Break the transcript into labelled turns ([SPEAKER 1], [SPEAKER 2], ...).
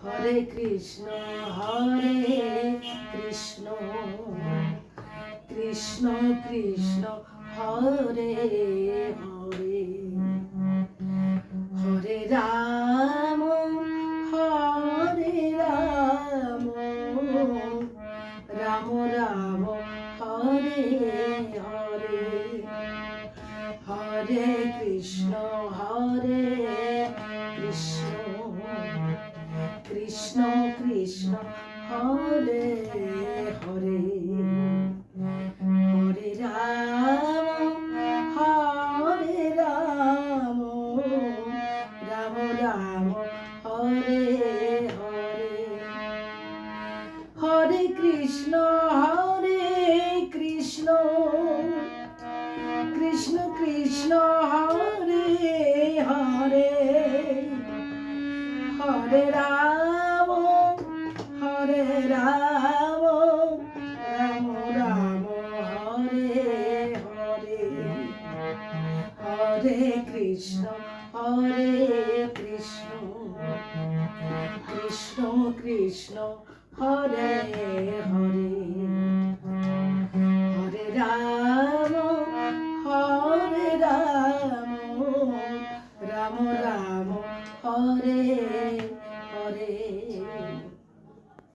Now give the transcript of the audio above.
[SPEAKER 1] Hare Krishna Krishna Krishna Hare Hare, Hare Ram Ram Ram Hare Hare, Hare Krishna Krishna Krishna Hare Hare, Hare Ram Ram Ram Hare Hare, Hare Krishna Krishna Krishna Hare Hare, Hare Ram Ram Ram Hare Hare, Hare Krishna Krishna Krishna Hare Hare, Hare Ram Ram Ram Hare